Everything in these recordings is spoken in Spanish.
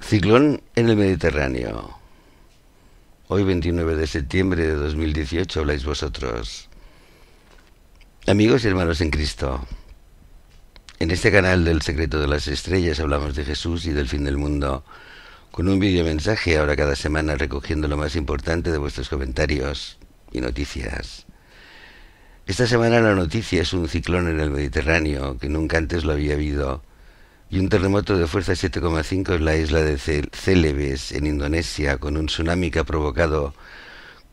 Ciclón en el Mediterráneo. Hoy 29 de septiembre de 2018 habláis vosotros. Amigos y hermanos en Cristo, en este canal del Secreto de las Estrellas hablamos de Jesús y del fin del mundo, con un vídeo mensaje ahora cada semana recogiendo lo más importante de vuestros comentarios y noticias. Esta semana la noticia es un ciclón en el Mediterráneo que nunca antes lo había habido, y un terremoto de fuerza 7,5 en la isla de Celebes, en Indonesia, con un tsunami que ha provocado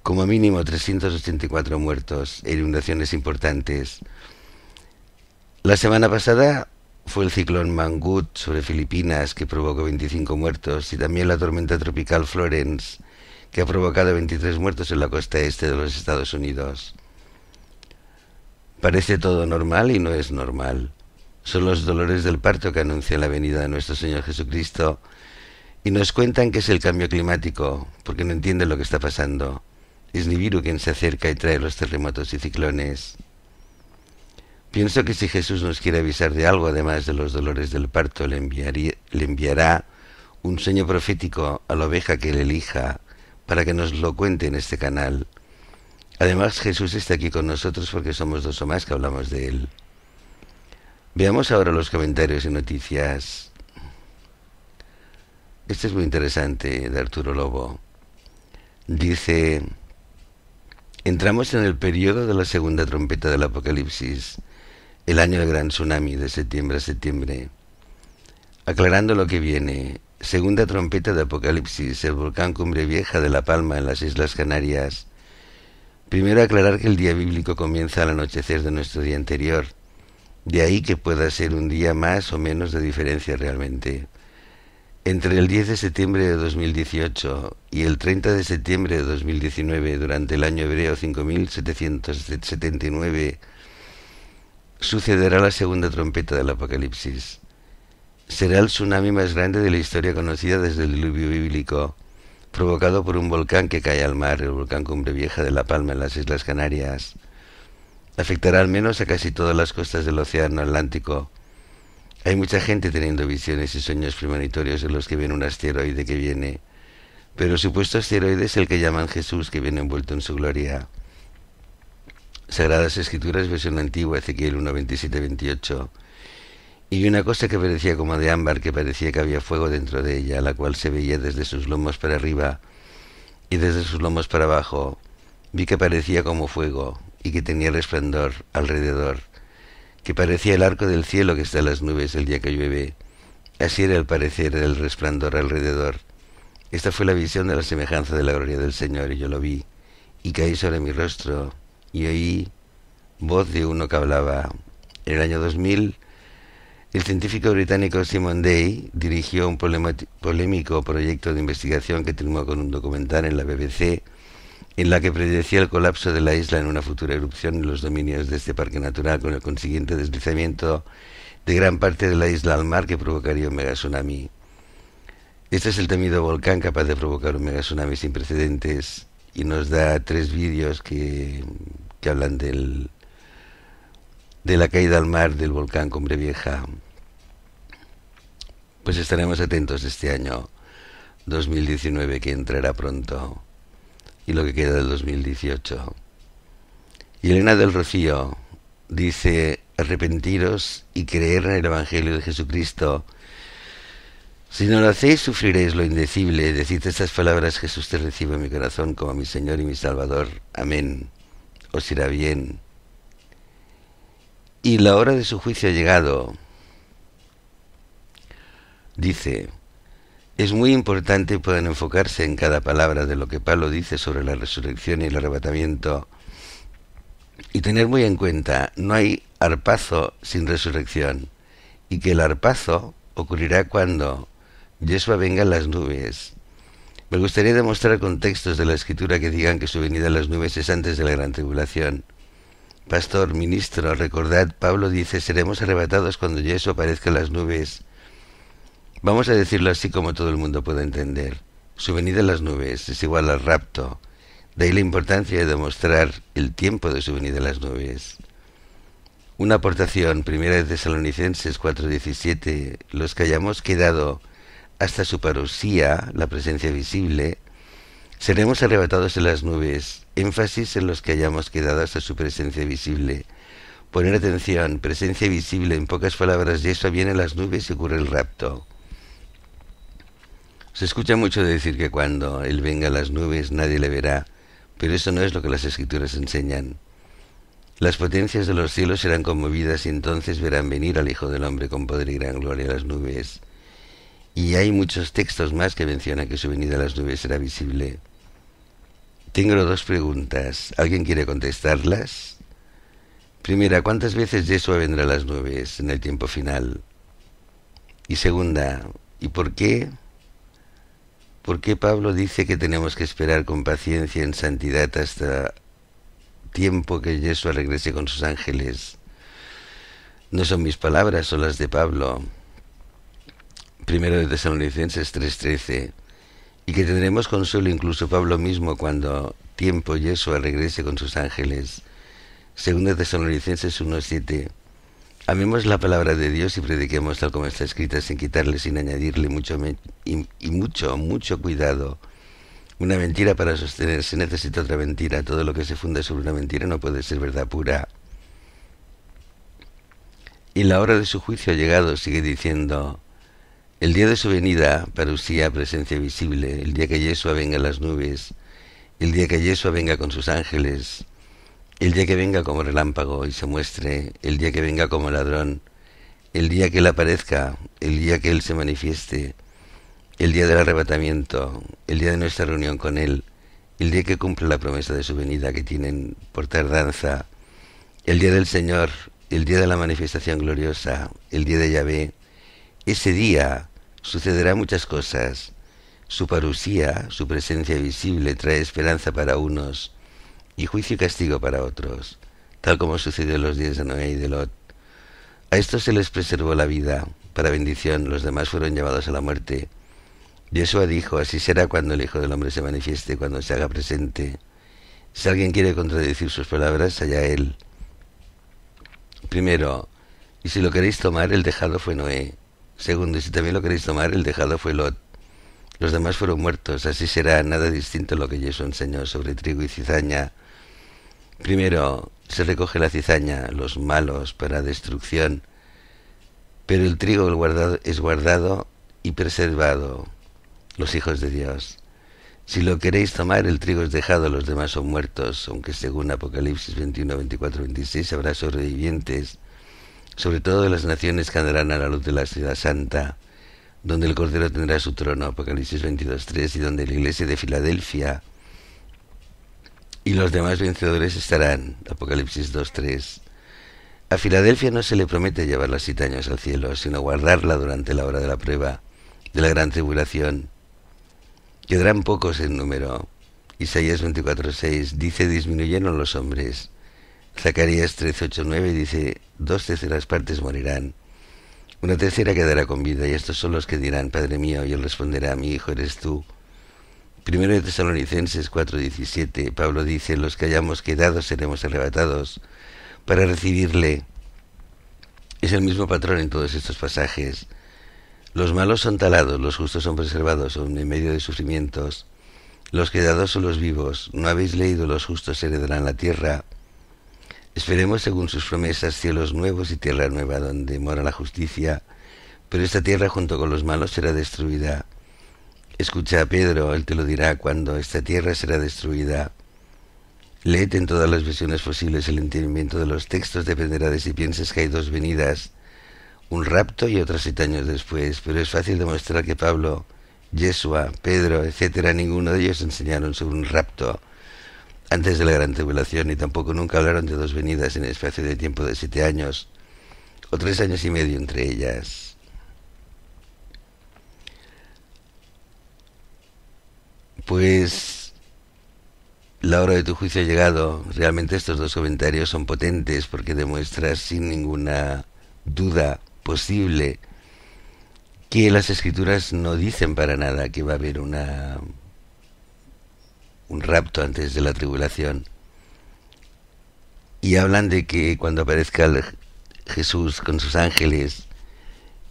como mínimo 384 muertos e inundaciones importantes. La semana pasada fue el ciclón Mangkhut sobre Filipinas, que provocó 25 muertos, y también la tormenta tropical Florence, que ha provocado 23 muertos en la costa este de los Estados Unidos. Parece todo normal y no es normal. Son los dolores del parto que anuncian la venida de nuestro Señor Jesucristo y nos cuentan que es el cambio climático, porque no entienden lo que está pasando. Es Nibiru quien se acerca y trae los terremotos y ciclones. Pienso que si Jesús nos quiere avisar de algo, además de los dolores del parto, le enviará un sueño profético a la oveja que él elija para que nos lo cuente en este canal. Además, Jesús está aquí con nosotros porque somos dos o más que hablamos de él. Veamos ahora los comentarios y noticias. Este es muy interesante, de Arturo Lobo. Dice: entramos en el periodo de la segunda trompeta del Apocalipsis, el año del gran tsunami de septiembre a septiembre. Aclarando lo que viene: segunda trompeta de Apocalipsis, el volcán Cumbre Vieja de La Palma en las Islas Canarias. Primero aclarar que el día bíblico comienza al anochecer de nuestro día anterior. De ahí que pueda ser un día más o menos de diferencia realmente. Entre el 10 de septiembre de 2018 y el 30 de septiembre de 2019, durante el año hebreo 5779, sucederá la segunda trompeta del Apocalipsis. Será el tsunami más grande de la historia conocida desde el diluvio bíblico, provocado por un volcán que cae al mar, el volcán Cumbre Vieja de La Palma en las Islas Canarias. Afectará al menos a casi todas las costas del océano Atlántico. Hay mucha gente teniendo visiones y sueños premonitorios en los que ven un asteroide que viene, pero el supuesto asteroide es el que llaman Jesús, que viene envuelto en su gloria. Sagradas Escrituras, versión antigua, Ezequiel 1, 27, 28. Y una cosa que parecía como de ámbar, que parecía que había fuego dentro de ella, la cual se veía desde sus lomos para arriba y desde sus lomos para abajo. Vi que parecía como fuego y que tenía resplandor alrededor, que parecía el arco del cielo que está en las nubes el día que llueve. Así era el parecer del resplandor alrededor. Esta fue la visión de la semejanza de la gloria del Señor, y yo lo vi, y caí sobre mi rostro, y oí voz de uno que hablaba. En el año 2000, el científico británico Simon Day dirigió un polémico proyecto de investigación que terminó con un documental en la BBC, en la que predecía el colapso de la isla en una futura erupción en los dominios de este parque natural, con el consiguiente deslizamiento de gran parte de la isla al mar, que provocaría un megatsunami. Este es el temido volcán capaz de provocar un megatsunami sin precedentes, y nos da 3 vídeos que hablan de la caída al mar del volcán Cumbre Vieja. Pues estaremos atentos este año 2019, que entrará pronto, y lo que queda del 2018. Y Elena del Rocío dice: arrepentiros y creer en el Evangelio de Jesucristo. Si no lo hacéis, sufriréis lo indecible. Decid estas palabras: Jesús, te recibo en mi corazón como mi Señor y mi Salvador. Amén. Os irá bien. Y la hora de su juicio ha llegado. Dice: es muy importante que puedan enfocarse en cada palabra de lo que Pablo dice sobre la resurrección y el arrebatamiento, y tener muy en cuenta: no hay harpazo sin resurrección, y que el harpazo ocurrirá cuando Yeshua venga en las nubes. Me gustaría demostrar contextos de la Escritura que digan que su venida en las nubes es antes de la gran tribulación. Pastor, ministro, recordad, Pablo dice: seremos arrebatados cuando Yeshua aparezca en las nubes. Vamos a decirlo así como todo el mundo pueda entender. Su venida en las nubes es igual al rapto. De ahí la importancia de demostrar el tiempo de su venida en las nubes. Una aportación: Primera de Tesalonicenses 4:17. Los que hayamos quedado hasta su parusía, la presencia visible, seremos arrebatados en las nubes, énfasis en los que hayamos quedado hasta su presencia visible. Poner atención, presencia visible, en pocas palabras, Yeshua viene en las nubes y ocurre el rapto. Se escucha mucho decir que cuando Él venga a las nubes nadie le verá, pero eso no es lo que las Escrituras enseñan. Las potencias de los cielos serán conmovidas y entonces verán venir al Hijo del Hombre con poder y gran gloria a las nubes. Y hay muchos textos más que mencionan que su venida a las nubes será visible. Tengo dos preguntas. ¿Alguien quiere contestarlas? Primera, ¿cuántas veces Yeshua vendrá a las nubes en el tiempo final? Y segunda, ¿y por qué? ¿Por qué Pablo dice que tenemos que esperar con paciencia en santidad hasta tiempo que Yeshua regrese con sus ángeles? No son mis palabras, son las de Pablo. Primero de Tesalonicenses 3:13. Y que tendremos consuelo incluso Pablo mismo cuando tiempo Yeshua regrese con sus ángeles. Segunda de Tesalonicenses 1:7. Amemos la palabra de Dios y prediquemos tal como está escrita, sin quitarle, sin añadirle mucho cuidado. Una mentira para sostenerse necesita otra mentira. Todo lo que se funda sobre una mentira no puede ser verdad pura. Y la hora de su juicio ha llegado, sigue diciendo. El día de su venida, parusía, presencia visible, el día que Yeshua venga en las nubes, el día que Yeshua venga con sus ángeles, el día que venga como relámpago y se muestre, el día que venga como ladrón, el día que Él aparezca, el día que Él se manifieste, el día del arrebatamiento, el día de nuestra reunión con Él, el día que cumple la promesa de su venida que tienen por tardanza, el día del Señor, el día de la manifestación gloriosa, el día de Yahvé. Ese día sucederá muchas cosas. Su parusía, su presencia visible, trae esperanza para unos y juicio y castigo para otros, tal como sucedió en los días de Noé y de Lot. A estos se les preservó la vida, para bendición, los demás fueron llevados a la muerte. Yeshua dijo, así será cuando el Hijo del Hombre se manifieste, cuando se haga presente. Si alguien quiere contradecir sus palabras, allá él. Primero, y si lo queréis tomar, el dejado fue Noé. Segundo, y si también lo queréis tomar, el dejado fue Lot. Los demás fueron muertos, así será, nada distinto a lo que Yeshua enseñó sobre trigo y cizaña. Primero, se recoge la cizaña, los malos, para destrucción, pero el trigo es guardado y preservado, los hijos de Dios. Si lo queréis tomar, el trigo es dejado, los demás son muertos, aunque según Apocalipsis 21, 24, 26 habrá sobrevivientes, sobre todo de las naciones que andarán a la luz de la ciudad santa, donde el Cordero tendrá su trono, Apocalipsis 22:3, y donde la iglesia de Filadelfia y los demás vencedores estarán, Apocalipsis 2:3. A Filadelfia no se le promete llevar los 7 años al cielo, sino guardarla durante la hora de la prueba, de la gran tribulación. Quedarán pocos en número. Isaías 24:6 dice, disminuyeron los hombres. Zacarías 13:8-9 dice, 2/3 partes morirán. Una tercera quedará con vida, y estos son los que dirán, Padre mío, y él responderá, mi hijo eres tú. Primero de Tesalonicenses 4:17, Pablo dice, los que hayamos quedado seremos arrebatados para recibirle. Es el mismo patrón en todos estos pasajes. Los malos son talados, los justos son preservados, aun en medio de sufrimientos. Los quedados son los vivos. ¿No habéis leído? Los justos heredarán la tierra. Esperemos, según sus promesas, cielos nuevos y tierra nueva, donde mora la justicia. Pero esta tierra, junto con los malos, será destruida. Escucha a Pedro, él te lo dirá cuando esta tierra será destruida. Léete en todas las versiones posibles. El entendimiento de los textos dependerá de si piensas que hay dos venidas, un rapto y otras 7 años después. Pero es fácil demostrar que Pablo, Yeshua, Pedro, etcétera, ninguno de ellos enseñaron sobre un rapto antes de la gran tribulación, y tampoco nunca hablaron de dos venidas en el espacio de tiempo de 7 años o 3 años y medio entre ellas. Pues la hora de tu juicio ha llegado. Realmente estos dos comentarios son potentes porque demuestran sin ninguna duda posible que las Escrituras no dicen para nada que va a haber un rapto antes de la tribulación, y hablan de que cuando aparezca Jesús con sus ángeles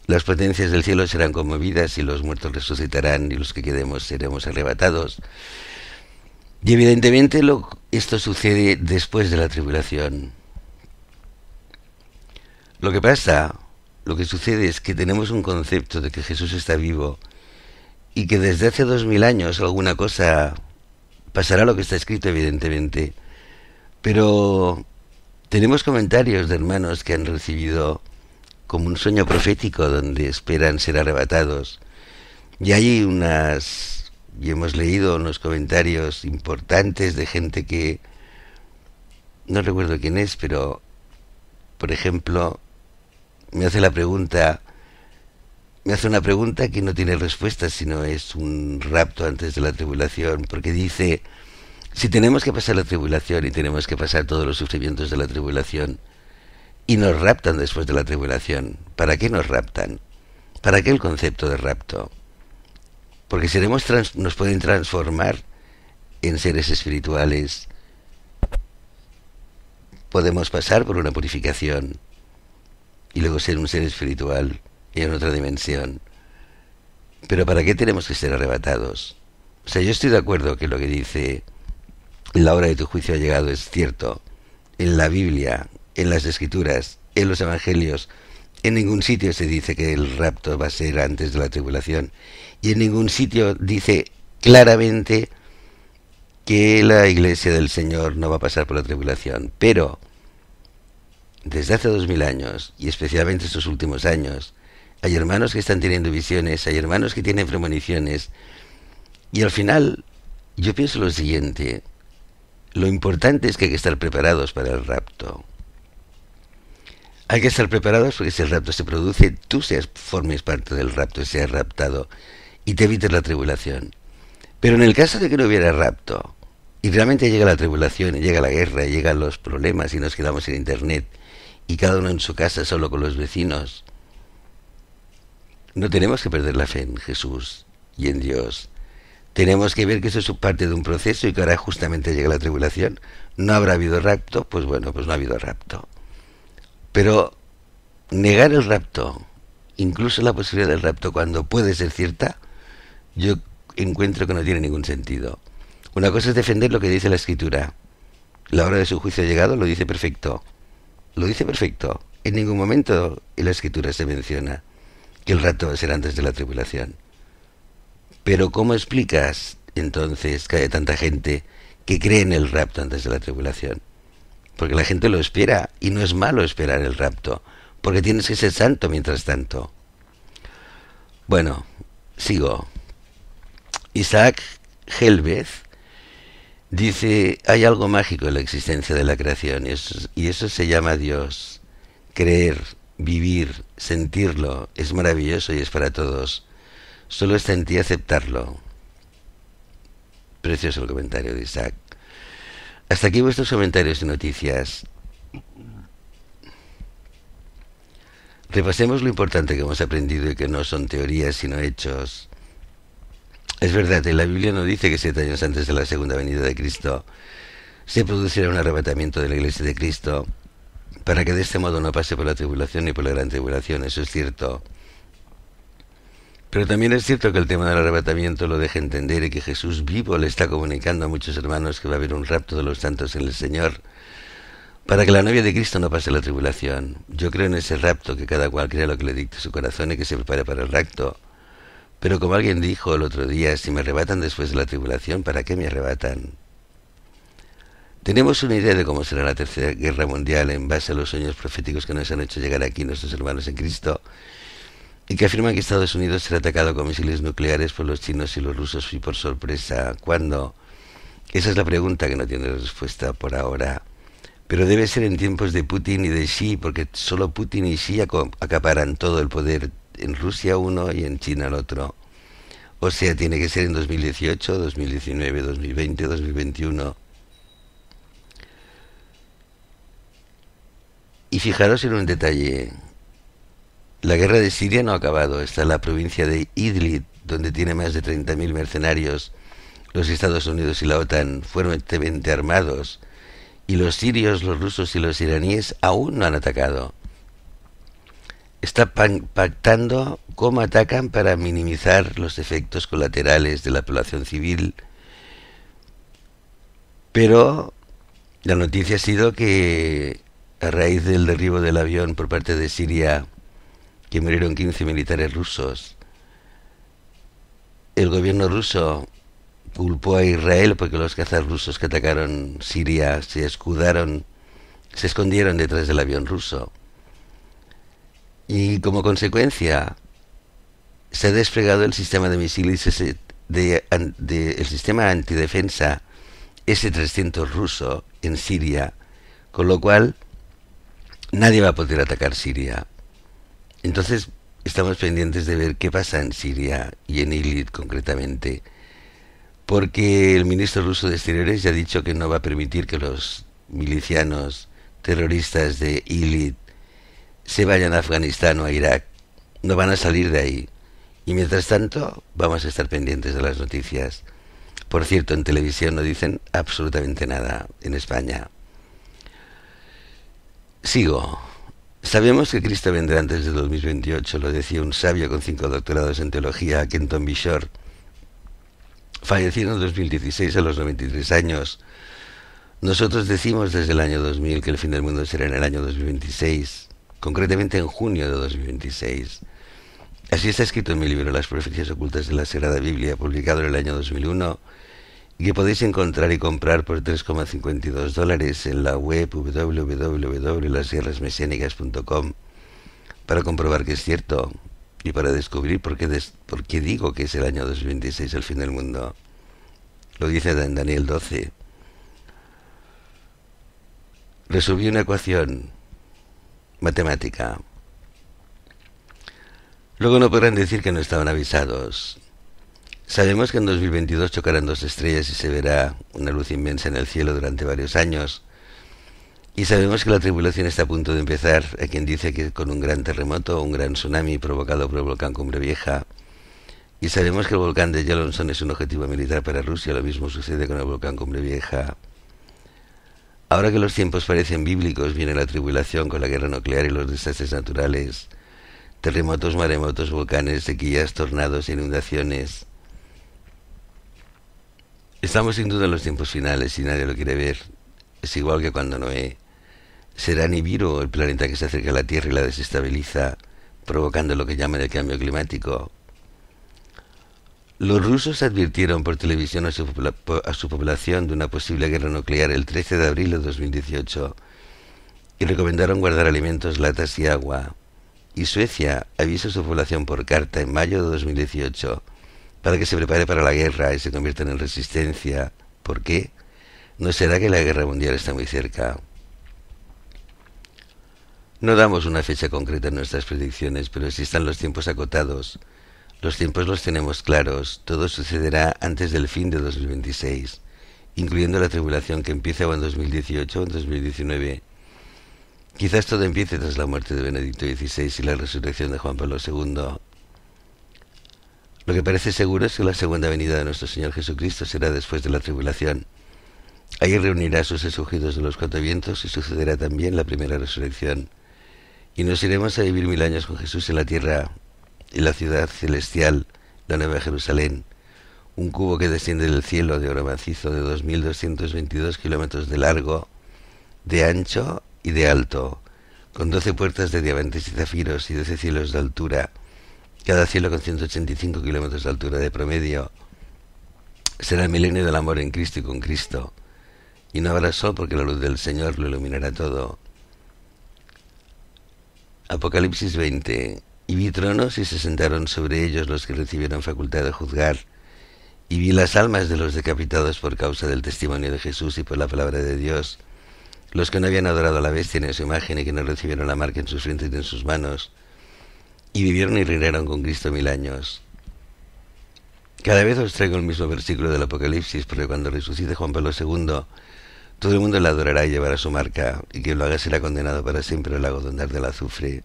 Las potencias del cielo serán conmovidas y los muertos resucitarán y los que quedemos seremos arrebatados. Y evidentemente esto sucede después de la tribulación. Lo que pasa, lo que sucede es que tenemos un concepto de que Jesús está vivo y que desde hace 2000 años alguna cosa pasará, lo que está escrito evidentemente. Pero tenemos comentarios de hermanos que han recibido como un sueño profético donde esperan ser arrebatados. Y y hemos leído unos comentarios importantes de gente que no recuerdo quién es, pero por ejemplo me hace una pregunta que no tiene respuesta, sino es un rapto antes de la tribulación, porque dice: si tenemos que pasar la tribulación y tenemos que pasar todos los sufrimientos de la tribulación, y nos raptan después de la tribulación, ¿para qué nos raptan? ¿Para qué el concepto de rapto? Porque nos pueden transformar en seres espirituales. Podemos pasar por una purificación y luego ser un ser espiritual en otra dimensión. Pero ¿para qué tenemos que ser arrebatados? O sea, yo estoy de acuerdo que lo que dice la hora de tu juicio ha llegado es cierto. En la Biblia, en las Escrituras, en los Evangelios, en ningún sitio se dice que el rapto va a ser antes de la tribulación. Y en ningún sitio dice claramente que la iglesia del Señor no va a pasar por la tribulación. Pero desde hace 2000 años, y especialmente estos últimos años, hay hermanos que están teniendo visiones, hay hermanos que tienen premoniciones, y al final yo pienso lo siguiente: lo importante es que hay que estar preparados para el rapto. Hay que estar preparados porque si el rapto se produce, formes parte del rapto y seas raptado y te evites la tribulación. Pero en el caso de que no hubiera rapto y realmente llega la tribulación y llega la guerra y llegan los problemas y nos quedamos sin internet y cada uno en su casa solo con los vecinos, no tenemos que perder la fe en Jesús y en Dios. Tenemos que ver que eso es parte de un proceso y que ahora justamente llega la tribulación. No habrá habido rapto, pues bueno, pues no ha habido rapto. Pero negar el rapto, incluso la posibilidad del rapto cuando puede ser cierta, yo encuentro que no tiene ningún sentido. Una cosa es defender lo que dice la Escritura. La hora de su juicio ha llegado, lo dice perfecto. Lo dice perfecto. En ningún momento en la Escritura se menciona que el rapto va a ser antes de la tribulación. Pero ¿cómo explicas entonces que haya tanta gente que cree en el rapto antes de la tribulación? Porque la gente lo espera, y no es malo esperar el rapto, porque tienes que ser santo mientras tanto. Bueno, sigo. Isaac Helbeth dice: hay algo mágico en la existencia de la creación, y eso se llama Dios. Creer, vivir, sentirlo, es maravilloso y es para todos. Solo está en ti aceptarlo. Precioso el comentario de Isaac. Hasta aquí vuestros comentarios y noticias. Repasemos lo importante que hemos aprendido y que no son teorías sino hechos. Es verdad, en la Biblia no dice que 7 años antes de la segunda venida de Cristo se produciera un arrebatamiento de la iglesia de Cristo para que de este modo no pase por la tribulación ni por la gran tribulación. Eso es cierto. Pero también es cierto que el tema del arrebatamiento lo deja entender y que Jesús vivo le está comunicando a muchos hermanos que va a haber un rapto de los santos en el Señor para que la novia de Cristo no pase la tribulación. Yo creo en ese rapto, que cada cual crea lo que le dicte su corazón y que se prepare para el rapto. Pero como alguien dijo el otro día, si me arrebatan después de la tribulación, ¿para qué me arrebatan? Tenemos una idea de cómo será la tercera guerra mundial en base a los sueños proféticos que nos han hecho llegar aquí nuestros hermanos en Cristo, y que afirman que Estados Unidos será atacado con misiles nucleares por los chinos y los rusos y por sorpresa. ¿Cuándo? Esa es la pregunta que no tiene respuesta por ahora. Pero debe ser en tiempos de Putin y de Xi, porque solo Putin y Xi acaparan todo el poder, en Rusia uno y en China el otro. O sea, tiene que ser en 2018, 2019, 2020, 2021. Y fijaros en un detalle. La guerra de Siria no ha acabado. Está en la provincia de Idlib, donde tiene más de 30.000 mercenarios. Los Estados Unidos y la OTAN fuertemente armados. Y los sirios, los rusos y los iraníes aún no han atacado. está pactando cómo atacan para minimizar los efectos colaterales de la población civil, pero la noticia ha sido que a raíz del derribo del avión por parte de Siria, que murieron 15 militares rusos, el gobierno ruso culpó a Israel porque los cazas rusos que atacaron Siria se escondieron detrás del avión ruso. Y como consecuencia se ha desplegado el sistema de misiles el sistema antidefensa S-300 ruso en Siria, con lo cual nadie va a poder atacar Siria. Entonces estamos pendientes de ver qué pasa en Siria y en Idlib concretamente, porque el ministro ruso de Exteriores ya ha dicho que no va a permitir que los milicianos terroristas de Idlib se vayan a Afganistán o a Irak. No van a salir de ahí. Y mientras tanto vamos a estar pendientes de las noticias. Por cierto, en televisión no dicen absolutamente nada en España. Sigo. Sabemos que Cristo vendrá antes de 2028, lo decía un sabio con 5 doctorados en teología, Kenton Bishore. Falleció en 2016 a los 93 años. Nosotros decimos desde el año 2000 que el fin del mundo será en el año 2026, concretamente en junio de 2026. Así está escrito en mi libro Las profecías ocultas de la Sagrada Biblia, publicado en el año 2001, y que podéis encontrar y comprar por $3,52 en la web www.lasguerrasmesiánicas.com para comprobar que es cierto y para descubrir por qué digo que es el año 2026 el fin del mundo. Lo dice en Daniel 12. Resolví una ecuación matemática. Luego no podrán decir que no estaban avisados. Sabemos que en 2022 chocarán 2 estrellas y se verá una luz inmensa en el cielo durante varios años. Y sabemos que la tribulación está a punto de empezar. Hay quien dice que con un gran terremoto o un gran tsunami provocado por el volcán Cumbre Vieja. Y sabemos que el volcán de Yellowstone es un objetivo militar para Rusia. Lo mismo sucede con el volcán Cumbre Vieja. Ahora que los tiempos parecen bíblicos, viene la tribulación con la guerra nuclear y los desastres naturales. Terremotos, maremotos, volcanes, sequías, tornados e inundaciones. Estamos sin duda en los tiempos finales y nadie lo quiere ver. Es igual que cuando Noé. Será Nibiru el planeta que se acerca a la Tierra y la desestabiliza, provocando lo que llaman el cambio climático. Los rusos advirtieron por televisión a su población de una posible guerra nuclear el 13 de abril de 2018 y recomendaron guardar alimentos, latas y agua. Y Suecia avisa a su población por carta en mayo de 2018 para que se prepare para la guerra y se conviertan en resistencia. ¿Por qué? ¿No será que la guerra mundial está muy cerca? No damos una fecha concreta en nuestras predicciones, pero sí están los tiempos acotados. Los tiempos los tenemos claros. Todo sucederá antes del fin de 2026, incluyendo la tribulación que empieza o en 2018 o en 2019. Quizás todo empiece tras la muerte de Benedicto XVI y la resurrección de Juan Pablo II. Lo que parece seguro es que la segunda venida de nuestro Señor Jesucristo será después de la tribulación. Ahí reunirá a sus escogidos de los 4 vientos y sucederá también la primera resurrección. Y nos iremos a vivir 1000 años con Jesús en la tierra, en la ciudad celestial, la Nueva Jerusalén, un cubo que desciende del cielo de oro macizo de 2222 kilómetros de largo, de ancho y de alto, con 12 puertas de diamantes y zafiros y 12 cielos de altura, cada cielo con 185 kilómetros de altura de promedio. Será el milenio del amor en Cristo y con Cristo, y no habrá sol porque la luz del Señor lo iluminará todo. Apocalipsis 20. Y vi tronos y se sentaron sobre ellos los que recibieron facultad de juzgar, y vi las almas de los decapitados por causa del testimonio de Jesús y por la palabra de Dios, los que no habían adorado a la bestia ni a su imagen y que no recibieron la marca en sus frentes y en sus manos, y vivieron y reinaron con Cristo 1000 años. Cada vez os traigo el mismo versículo del Apocalipsis, porque cuando resucite Juan Pablo II, todo el mundo le adorará y llevará su marca, y quien lo haga será condenado para siempre al lago donde arde el azufre.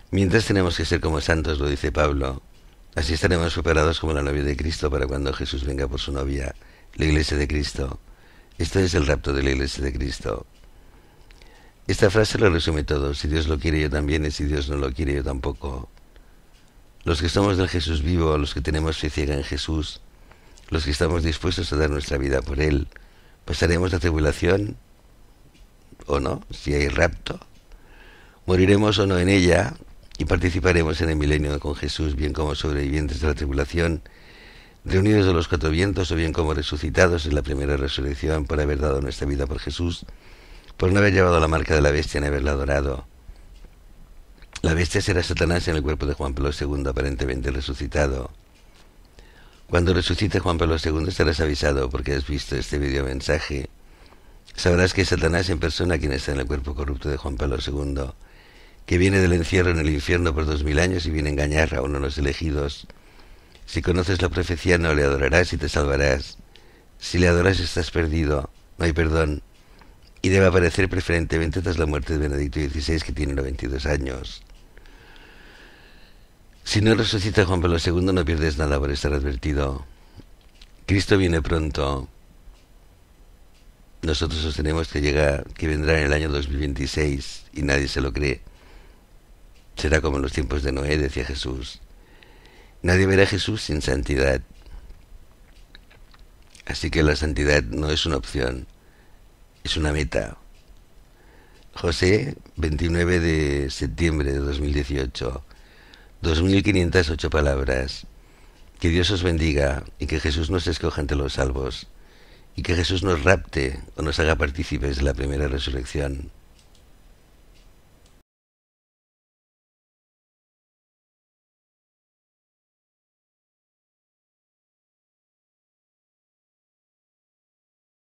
Mientras tenemos que ser como santos, lo dice Pablo. Así estaremos preparados como la novia de Cristo para cuando Jesús venga por su novia, la iglesia de Cristo. Esto es el rapto de la iglesia de Cristo. Esta frase lo resume todo. Si Dios lo quiere, yo también, y si Dios no lo quiere, yo tampoco. Los que somos del Jesús vivo, los que tenemos fe ciega en Jesús, los que estamos dispuestos a dar nuestra vida por Él, pasaremos la tribulación o no, si hay rapto, moriremos o no en ella y participaremos en el milenio con Jesús, bien como sobrevivientes de la tribulación, reunidos de los cuatro vientos, o bien como resucitados en la primera resurrección por haber dado nuestra vida por Jesús, por no haber llevado la marca de la bestia ni haberla adorado. La bestia será Satanás en el cuerpo de Juan Pablo II, aparentemente resucitado. Cuando resucite Juan Pablo II estarás avisado porque has visto este video mensaje. Sabrás que es Satanás en persona quien está en el cuerpo corrupto de Juan Pablo II, que viene del encierro en el infierno por 2000 años y viene a engañar a uno de los elegidos. Si conoces la profecía no le adorarás y te salvarás. Si le adoras estás perdido, no hay perdón, y debe aparecer preferentemente tras la muerte de Benedicto XVI, que tiene 92 años. Si no resucita Juan Pablo II no pierdes nada por estar advertido. Cristo viene pronto. Nosotros sostenemos que vendrá en el año 2026 y nadie se lo cree. Será como en los tiempos de Noé, decía Jesús. Nadie verá a Jesús sin santidad. Así que la santidad no es una opción, es una meta. José, 29 de septiembre de 2018. 2508 palabras. Que Dios os bendiga y que Jesús nos escoja entre los salvos y que Jesús nos rapte o nos haga partícipes de la primera resurrección.